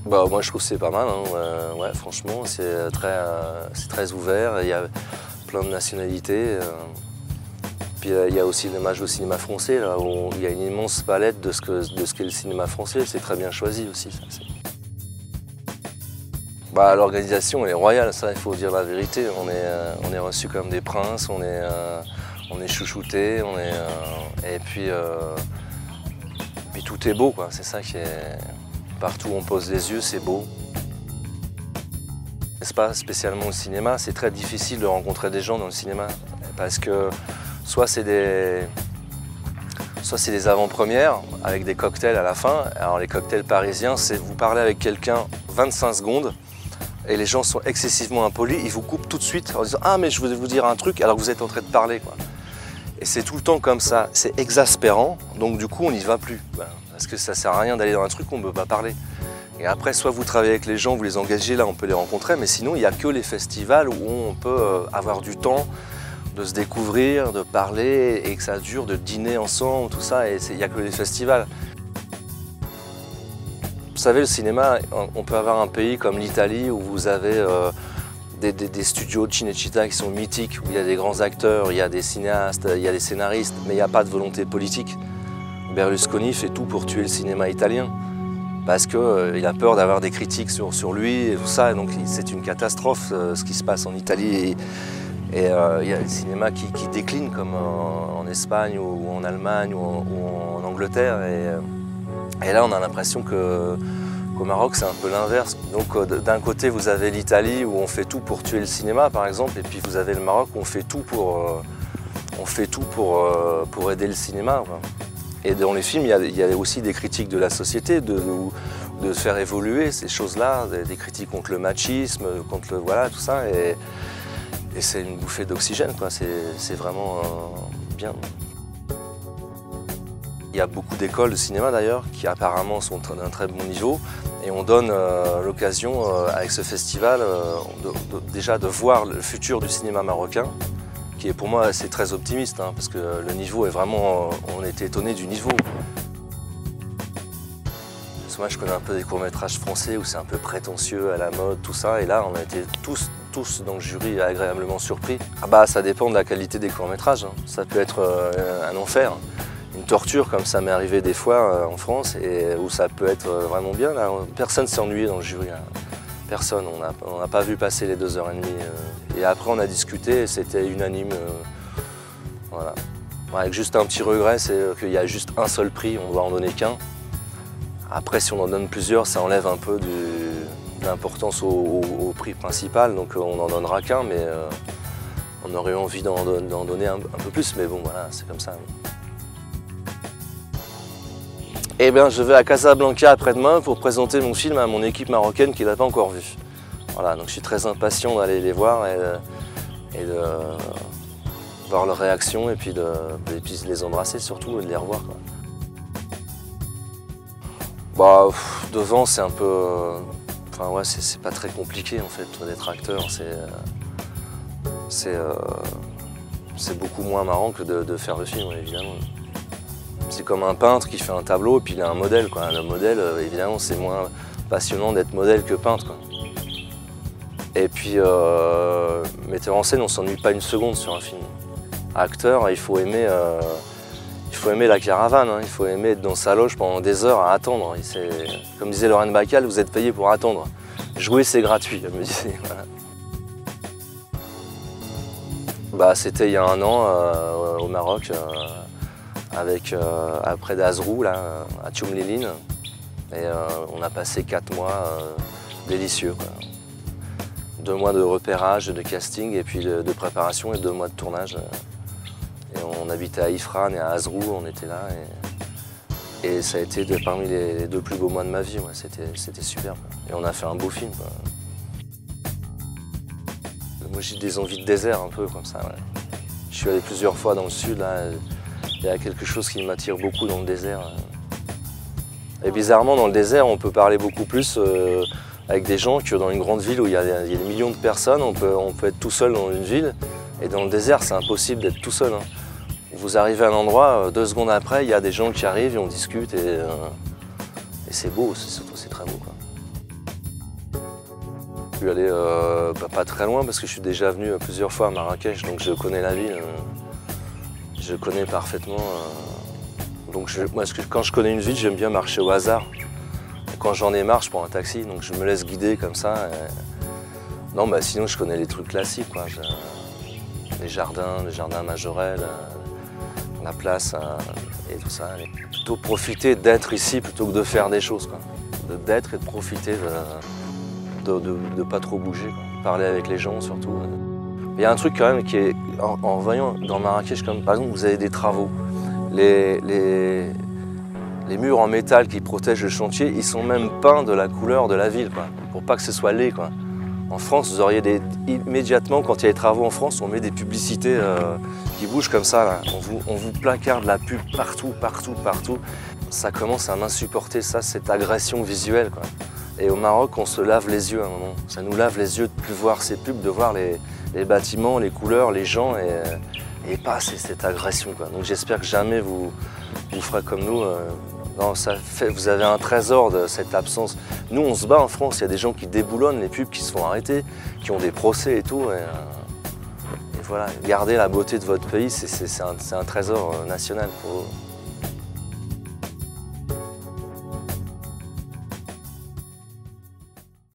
Bah, moi je trouve que c'est pas mal, hein. Ouais, franchement c'est très ouvert, il y a plein de nationalités. Puis il y a aussi l'hommage au cinéma français, là, où il y a une immense palette de ce qu'est le cinéma français, c'est très bien choisi aussi. Ça, bah, l'organisation elle est royale, ça il faut dire la vérité, on est reçus comme des princes, on est chouchoutés, et puis tout est beau, quoi. C'est ça qui est... Partout où on pose les yeux, c'est beau. C'est pas spécialement au cinéma, c'est très difficile de rencontrer des gens dans le cinéma. Parce que soit c'est des avant-premières avec des cocktails à la fin. Alors les cocktails parisiens, c'est vous parlez avec quelqu'un 25 secondes et les gens sont excessivement impolis, ils vous coupent tout de suite en disant « Ah mais je voulais vous dire un truc » alors que vous êtes en train de parler, quoi. Et c'est tout le temps comme ça, c'est exaspérant, donc du coup on n'y va plus. Parce que ça sert à rien d'aller dans un truc où on ne peut pas parler. Et après, soit vous travaillez avec les gens, vous les engagez, là on peut les rencontrer, mais sinon il n'y a que les festivals où on peut avoir du temps de se découvrir, de parler, et que ça dure, de dîner ensemble, tout ça, et il n'y a que les festivals. Vous savez, le cinéma, on peut avoir un pays comme l'Italie où vous avez des studios de Cinecittà qui sont mythiques, où il y a des grands acteurs, il y a des cinéastes, il y a des scénaristes, mais il n'y a pas de volonté politique. Berlusconi fait tout pour tuer le cinéma italien parce qu'il a peur d'avoir des critiques sur lui et tout ça, et donc c'est une catastrophe ce qui se passe en Italie. Et il y a le cinéma qui décline comme en Espagne ou en Allemagne ou en Angleterre. Et là on a l'impression qu'au Maroc c'est un peu l'inverse. Donc d'un côté vous avez l'Italie où on fait tout pour tuer le cinéma par exemple, et puis vous avez le Maroc où on fait tout pour aider le cinéma, quoi. Et dans les films, il y a aussi des critiques de la société, de faire évoluer ces choses-là, des critiques contre le machisme, contre le... Voilà, tout ça. Et c'est une bouffée d'oxygène, quoi. C'est vraiment bien. Il y a beaucoup d'écoles de cinéma d'ailleurs, qui apparemment sont d'un très bon niveau. Et on donne l'occasion, avec ce festival, déjà de voir le futur du cinéma marocain. Qui est pour moi c'est très optimiste, hein, parce que le niveau est vraiment, on était étonné du niveau. Parce que moi je connais un peu des courts-métrages français où c'est un peu prétentieux, à la mode, tout ça, et là on a été tous dans le jury agréablement surpris. Ah bah ça dépend de la qualité des courts-métrages, hein. Ça peut être un enfer, une torture comme ça m'est arrivé des fois en France, et où ça peut être vraiment bien. Là. Personne s'est ennuyé dans le jury, là. Personne, on n'a pas vu passer les 2h30. Et après on a discuté et c'était unanime. Voilà. Avec juste un petit regret, c'est qu'il y a juste un seul prix, on ne doit en donner qu'un. Après si on en donne plusieurs, ça enlève un peu de l'importance au prix principal, donc on n'en donnera qu'un, mais on aurait envie d'en donner un peu plus, mais bon voilà, c'est comme ça. Eh bien, je vais à Casablanca après-demain pour présenter mon film à mon équipe marocaine qui ne l'a pas encore vu. Voilà, donc je suis très impatient d'aller les voir et de voir leurs réactions et puis de les embrasser surtout et de les revoir, quoi. Bah, devant c'est un peu... Enfin ouais, c'est pas très compliqué en fait d'être acteur. C'est beaucoup moins marrant que de faire le film, évidemment. C'est comme un peintre qui fait un tableau et puis il a un modèle, quoi. Le modèle, évidemment, c'est moins passionnant d'être modèle que peintre, quoi. Et puis, metteur en scène, on s'ennuie pas une seconde sur un film. Acteur, il faut aimer la caravane, hein. Il faut aimer être dans sa loge pendant des heures à attendre. Comme disait Lorraine Bacall, vous êtes payé pour attendre. Jouer, c'est gratuit, elle me disait. Voilà. Bah, c'était il y a un an au Maroc. Près d'Azrou, là, à Tchoumlilin. Et on a passé 4 mois délicieux, quoi. 2 mois de repérage, de casting, et puis de préparation, et 2 mois de tournage. Et on habitait à Ifrane et à Azrou, on était là. Et ça a été parmi les 2 plus beaux mois de ma vie, ouais. C'était superbe. Et on a fait un beau film, quoi. Moi j'ai des envies de désert un peu comme ça, ouais. Je suis allé plusieurs fois dans le sud, là. Il y a quelque chose qui m'attire beaucoup dans le désert. Et bizarrement, dans le désert, on peut parler beaucoup plus avec des gens que dans une grande ville où il y a des millions de personnes. On peut être tout seul dans une ville. Et dans le désert, c'est impossible d'être tout seul, hein. Vous arrivez à un endroit, 2 secondes après, il y a des gens qui arrivent et on discute. Et c'est beau, surtout c'est très beau, quoi. Je suis allé pas très loin parce que je suis déjà venu plusieurs fois à Marrakech, donc je connais la ville. Je connais parfaitement. Donc quand je connais une ville, j'aime bien marcher au hasard. Et quand j'en ai marre, je prends un taxi, donc je me laisse guider comme ça. Non, sinon je connais les trucs classiques, quoi. Les jardins Majorelle, la place et tout ça. Et plutôt profiter d'être ici plutôt que de faire des choses, quoi. D'être et de profiter de pas trop bouger, quoi. Parler avec les gens surtout. Il y a un truc quand même qui est, en voyant dans Marrakech, comme par exemple vous avez des travaux. Les murs en métal qui protègent le chantier, ils sont même peints de la couleur de la ville, quoi, pour pas que ce soit laid, quoi. En France, vous auriez immédiatement, quand il y a des travaux en France, on met des publicités qui bougent comme ça, là. On vous placarde la pub partout. Ça commence à m'insupporter, ça, cette agression visuelle, quoi. Et au Maroc, on se lave les yeux à un moment. Ça nous lave les yeux de ne plus voir ces pubs, de voir les bâtiments, les couleurs, les gens, et pas cette agression, quoi. Donc j'espère que jamais vous ferez comme nous. Non, vous avez un trésor de cette absence. Nous, on se bat en France, il y a des gens qui déboulonnent les pubs, qui se font arrêter, qui ont des procès et tout. Et voilà, gardez la beauté de votre pays, c'est un trésor national pour vous.